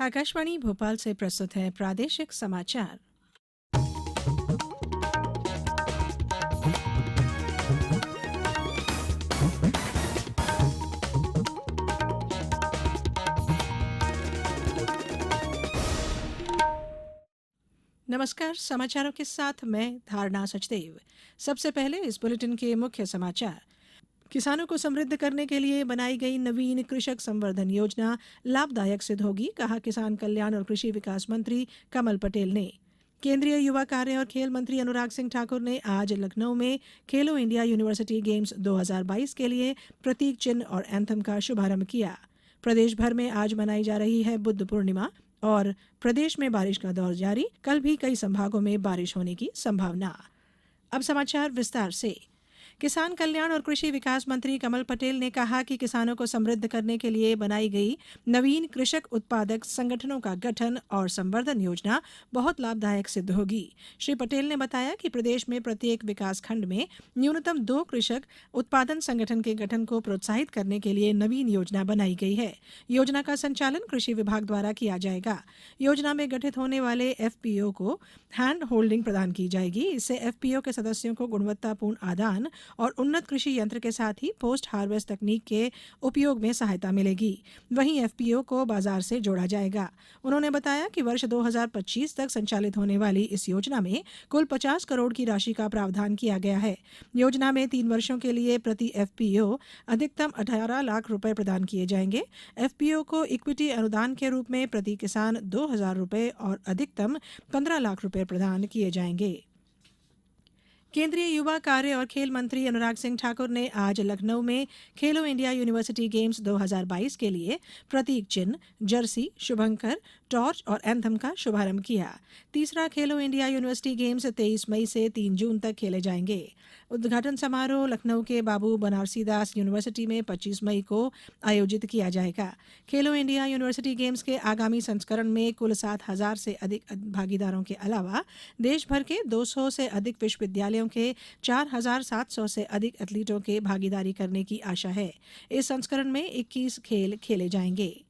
आकाशवाणी भोपाल से प्रस्तुत है प्रादेशिक समाचार। नमस्कार, समाचारों के साथ मैं धारणा सचदेव। सबसे पहले इस बुलेटिन के मुख्य समाचार। किसानों को समृद्ध करने के लिए बनाई गई नवीन कृषक संवर्धन योजना लाभदायक सिद्ध होगी, कहा किसान कल्याण और कृषि विकास मंत्री कमल पटेल ने। केंद्रीय युवा कार्य और खेल मंत्री अनुराग सिंह ठाकुर ने आज लखनऊ में खेलो इंडिया यूनिवर्सिटी गेम्स 2022 के लिए प्रतीक चिन्ह और एंथम का शुभारंभ किया। प्रदेश भर में आज मनाई जा रही है बुद्ध पूर्णिमा और प्रदेश में बारिश का दौर जारी। कल भी कई संभागों में बारिश होने की संभावना। अब समाचार विस्तार से। किसान कल्याण और कृषि विकास मंत्री कमल पटेल ने कहा कि किसानों को समृद्ध करने के लिए बनाई गई नवीन कृषक उत्पादक संगठनों का गठन और संवर्धन योजना बहुत लाभदायक सिद्ध होगी। श्री पटेल ने बताया कि प्रदेश में प्रत्येक विकास खंड में न्यूनतम 2 कृषक उत्पादन संगठन के गठन को प्रोत्साहित करने के लिए नवीन योजना बनाई गई है। योजना का संचालन कृषि विभाग द्वारा किया जाएगा। योजना में गठित होने वाले एफपीओ को हैंड होल्डिंग प्रदान की जाएगी। इससे एफपीओ के सदस्यों को गुणवत्तापूर्ण आदान और उन्नत कृषि यंत्र के साथ ही पोस्ट हार्वेस्ट तकनीक के उपयोग में सहायता मिलेगी। वहीं एफपीओ को बाजार से जोड़ा जाएगा। उन्होंने बताया कि वर्ष 2025 तक संचालित होने वाली इस योजना में कुल 50 करोड़ की राशि का प्रावधान किया गया है। योजना में 3 वर्षों के लिए प्रति एफपीओ अधिकतम 18 लाख रुपए प्रदान किए जाएंगे। एफपीओ को इक्विटी अनुदान के रूप में प्रति किसान 2,000 रुपए और अधिकतम 15 लाख रुपए प्रदान किए जाएंगे। केंद्रीय युवा कार्य और खेल मंत्री अनुराग सिंह ठाकुर ने आज लखनऊ में खेलो इंडिया यूनिवर्सिटी गेम्स 2022 के लिए प्रतीक चिन्ह, जर्सी, शुभंकर, टॉर्च और एंथम का शुभारंभ किया। तीसरा खेलो इंडिया यूनिवर्सिटी गेम्स 23 मई से 3 जून तक खेले जाएंगे। उद्घाटन समारोह लखनऊ के बाबू बनारसी दास यूनिवर्सिटी में 25 मई को आयोजित किया जाएगा। खेलो इंडिया यूनिवर्सिटी गेम्स के आगामी संस्करण में कुल 7,000 से अधिक भागीदारों के अलावा देश भर के 200 से अधिक विश्वविद्यालयों के 4,700 से अधिक एथलीटों के भागीदारी करने की आशा है। इस संस्करण में 21 खेल खेले जाएंगे।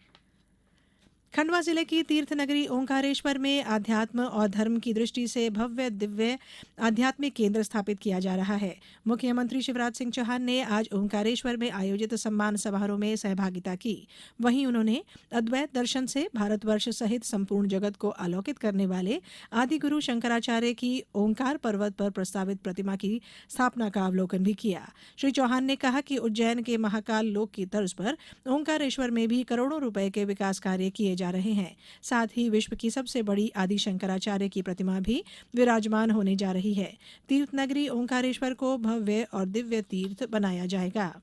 खंडवा जिले की तीर्थ नगरी ओंकारेश्वर में आध्यात्म और धर्म की दृष्टि से भव्य दिव्य आध्यात्मिक केंद्र स्थापित किया जा रहा है। मुख्यमंत्री शिवराज सिंह चौहान ने आज ओंकारेश्वर में आयोजित सम्मान समारोह में सहभागिता की। वहीं उन्होंने अद्वैत दर्शन से भारतवर्ष सहित संपूर्ण जगत को आलोकित करने वाले आदिगुरु शंकराचार्य की ओंकार पर्वत पर प्रस्तावित प्रतिमा की स्थापना का अवलोकन भी किया। श्री चौहान ने कहा कि उज्जैन के महाकाल लोक की तर्ज पर ओंकारेश्वर में भी करोड़ों रुपए के विकास कार्य किए जा रहे हैं। साथ ही विश्व की सबसे बड़ी आदि शंकराचार्य की प्रतिमा भी विराजमान होने जा रही है। तीर्थ नगरी ओंकारेश्वर को भव्य और दिव्य तीर्थ बनाया जाएगा।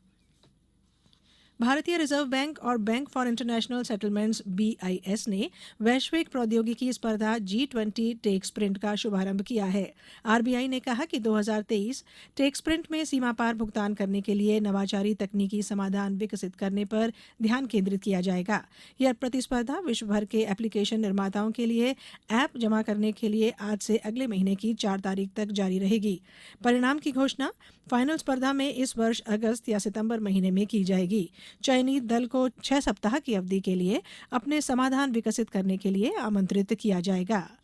भारतीय रिजर्व बैंक और bank for international settlements BIS ने वैश्विक प्रौद्योगिकी स्पर्धा G20 टेक स्प्रिंट का शुभारंभ किया है। RBI ने कहा कि 2023 टेक स्प्रिंट में सीमा पार भुगतान करने के लिए नवाचारी तकनीकी समाधान विकसित करने पर ध्यान केंद्रित किया जाएगा। यह प्रतिस्पर्धा विश्व भर के एप्लीकेशन निर्माताओं के लिए ऐप जमा करने के लिए आज से अगले महीने की 4 तारीख तक जारी रहेगी। परिणाम की घोषणा फाइनल स्पर्धा में इस वर्ष अगस्त या सितंबर महीने में की जाएगी। चयनित दल को 6 सप्ताह की अवधि के लिए अपने समाधान विकसित करने के लिए आमंत्रित किया जाएगा।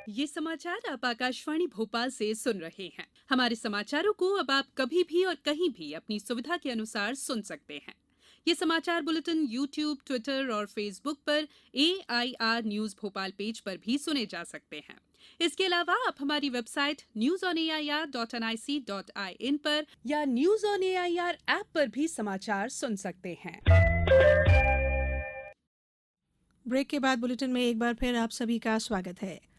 ये समाचार आप आकाशवाणी भोपाल से सुन रहे हैं। हमारे समाचारों को अब आप कभी भी और कहीं भी अपनी सुविधा के अनुसार सुन सकते हैं। ये समाचार बुलेटिन YouTube, ट्विटर और फेसबुक पर AIR न्यूज भोपाल पेज पर भी सुने जा सकते हैं। इसके अलावा आप हमारी वेबसाइट newsonair.nic.in पर या न्यूज ऑन एआईआर ऐप पर भी समाचार सुन सकते हैं। ब्रेक के बाद बुलेटिन में एक बार फिर आप सभी का स्वागत है।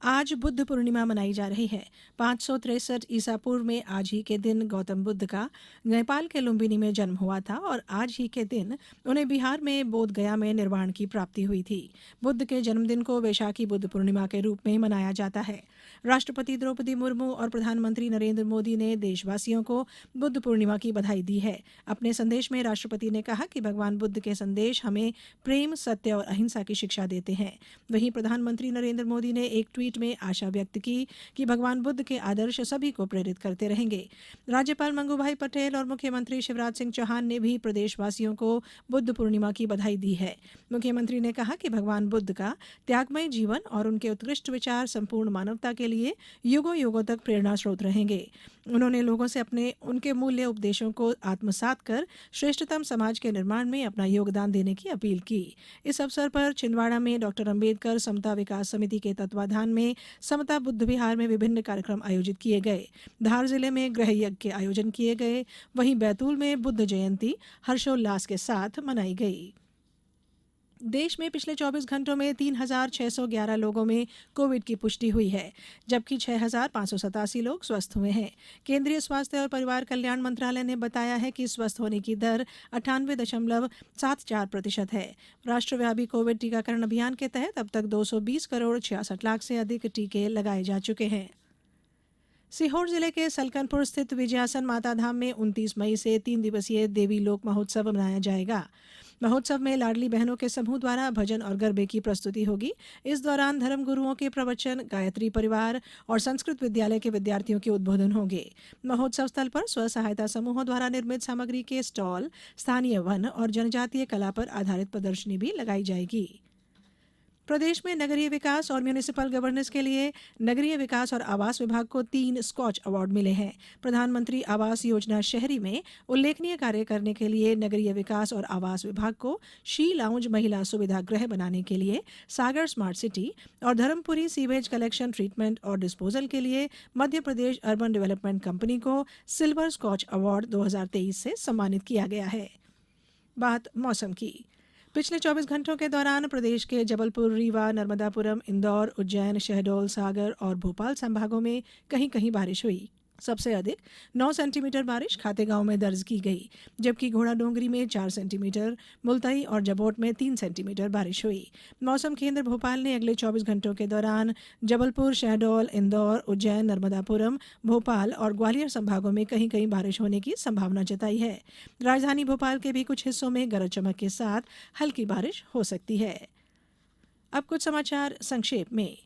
आज बुद्ध पूर्णिमा मनाई जा रही है। 563 ईसा पूर्व में आज ही के दिन गौतम बुद्ध का नेपाल के लुम्बिनी में जन्म हुआ था और आज ही के दिन उन्हें बिहार में बोध गया में निर्वाण की प्राप्ति हुई थी। बुद्ध के जन्मदिन को वैशाखी बुद्ध पूर्णिमा के रूप में मनाया जाता है। राष्ट्रपति द्रौपदी मुर्मू और प्रधानमंत्री नरेंद्र मोदी ने देशवासियों को बुद्ध पूर्णिमा की बधाई दी है। अपने संदेश में राष्ट्रपति ने कहा कि भगवान बुद्ध के संदेश हमें प्रेम, सत्य और अहिंसा की शिक्षा देते हैं। वहीं प्रधानमंत्री नरेंद्र मोदी ने एक ट्वीट में आशा व्यक्त की कि भगवान बुद्ध के आदर्श सभी को प्रेरित करते रहेंगे। राज्यपाल मंगूभाई पटेल और मुख्यमंत्री शिवराज सिंह चौहान ने भी प्रदेशवासियों को बुद्ध पूर्णिमा की बधाई दी है। मुख्यमंत्री ने कहा कि भगवान बुद्ध का त्यागमय जीवन और उनके उत्कृष्ट विचार संपूर्ण मानवता के लिए युगों युगों तक प्रेरणा स्रोत रहेंगे। उन्होंने लोगों से उनके मूल्य उपदेशों को आत्मसात कर श्रेष्ठतम समाज के निर्माण में अपना योगदान देने की अपील की। इस अवसर पर छिंदवाड़ा में डॉक्टर अंबेडकर समता विकास समिति के तत्वाधान में समता बुद्ध विहार में विभिन्न कार्यक्रम आयोजित किए गए। धार जिले में गृह यज्ञ के आयोजन किए गए। वहीं बैतूल में बुद्ध जयंती हर्षोल्लास के साथ मनाई गई। देश में पिछले 24 घंटों में 3,611 लोगों में कोविड की पुष्टि हुई है, जबकि 6,587 लोग स्वस्थ हुए हैं। केंद्रीय स्वास्थ्य और परिवार कल्याण मंत्रालय ने बताया है कि स्वस्थ होने की दर 98.74% है। राष्ट्रव्यापी कोविड टीकाकरण अभियान के तहत अब तक 220 करोड़ 66 लाख से अधिक टीके लगाए जा चुके हैं। सीहोर जिले के सलकनपुर स्थित विजयासन माता धाम में 29 मई से 3 दिवसीय देवी लोक महोत्सव मनाया जाएगा। महोत्सव में लाडली बहनों के समूह द्वारा भजन और गरबे की प्रस्तुति होगी। इस दौरान धर्म गुरुओं के प्रवचन, गायत्री परिवार और संस्कृत विद्यालय के विद्यार्थियों के उद्बोधन होंगे। महोत्सव स्थल पर स्व सहायता समूहों द्वारा निर्मित सामग्री के स्टॉल, स्थानीय वन और जनजातीय कला पर आधारित प्रदर्शनी भी लगाई जाएगी। प्रदेश में नगरीय विकास और म्यूनिसिपल गवर्नेंस के लिए नगरीय विकास और आवास विभाग को 3 स्कॉच अवार्ड मिले हैं। प्रधानमंत्री आवास योजना शहरी में उल्लेखनीय कार्य करने के लिए नगरीय विकास और आवास विभाग को शी लाउंज महिला सुविधा गृह बनाने के लिए सागर स्मार्ट सिटी और धर्मपुरी सीवेज कलेक्शन ट्रीटमेंट और डिस्पोजल के लिए Madhya Pradesh urban development company को सिल्वर स्कॉच अवार्ड 2023 से सम्मानित किया गया है। बात मौसम की। पिछले 24 घंटों के दौरान प्रदेश के जबलपुर, रीवा, नर्मदापुरम, इंदौर, उज्जैन, शहडोल, सागर और भोपाल संभागों में कहीं कहीं बारिश हुई। सबसे अधिक 9 सेंटीमीटर बारिश खातेगांव में दर्ज की गई, जबकि घोड़ाडोंगरी में 4 सेंटीमीटर, मुल्ताई और जबोट में 3 सेंटीमीटर बारिश हुई। मौसम केंद्र भोपाल ने अगले 24 घंटों के दौरान जबलपुर, शहडोल, इंदौर, उज्जैन, नर्मदापुरम, भोपाल और ग्वालियर संभागों में कहीं कहीं बारिश होने की संभावना जताई है। राजधानी भोपाल के भी कुछ हिस्सों में गरज चमक के साथ हल्की बारिश हो सकती है। अब कुछ समाचार संक्षेप में।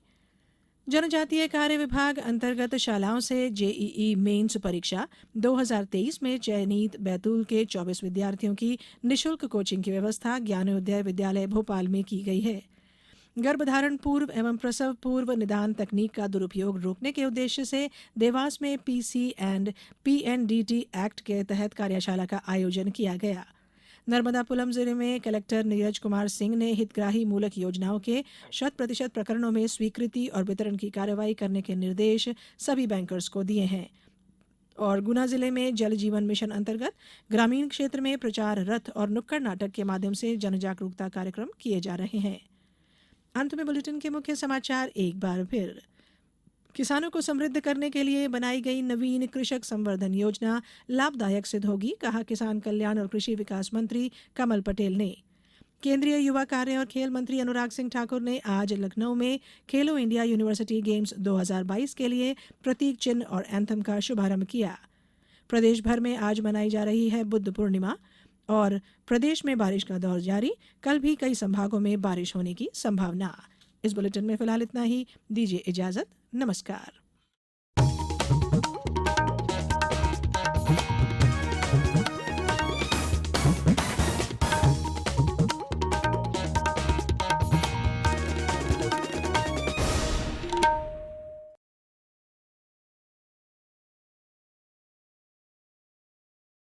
जनजातीय कार्य विभाग अंतर्गत शालाओं से जेईई मेंस परीक्षा 2023 में चयनित बैतूल के 24 विद्यार्थियों की निःशुल्क कोचिंग की व्यवस्था ज्ञानोदय विद्यालय भोपाल में की गई है। गर्भधारण पूर्व एवं प्रसव पूर्व निदान तकनीक का दुरुपयोग रोकने के उद्देश्य से देवास में पीसी एंड पीएनडीटी एक्ट के तहत कार्यशाला का आयोजन किया गया। नर्मदापुरम जिले में कलेक्टर नीरज कुमार सिंह ने हितग्राही मूलक योजनाओं के 100% प्रकरणों में स्वीकृति और वितरण की कार्रवाई करने के निर्देश सभी बैंकर्स को दिए हैं। और गुना जिले में जल जीवन मिशन अंतर्गत ग्रामीण क्षेत्र में प्रचार रथ और नुक्कड़ नाटक के माध्यम से जन जागरूकता कार्यक्रम किए जा रहे हैं। अंत में बुलेटिन के मुख्य समाचार एक बार फिर। किसानों को समृद्ध करने के लिए बनाई गई नवीन कृषक संवर्धन योजना लाभदायक सिद्ध होगी, कहा किसान कल्याण और कृषि विकास मंत्री कमल पटेल ने। केंद्रीय युवा कार्य और खेल मंत्री अनुराग सिंह ठाकुर ने आज लखनऊ में खेलो इंडिया यूनिवर्सिटी गेम्स 2022 के लिए प्रतीक चिन्ह और एंथम का शुभारंभ किया। प्रदेश भर में आज मनाई जा रही है बुद्ध पूर्णिमा और प्रदेश में बारिश का दौर जारी। कल भी कई संभागों में बारिश होने की संभावना। इस बुलेटिन में फिलहाल इतना ही। दीजिए इजाजत। नमस्कार।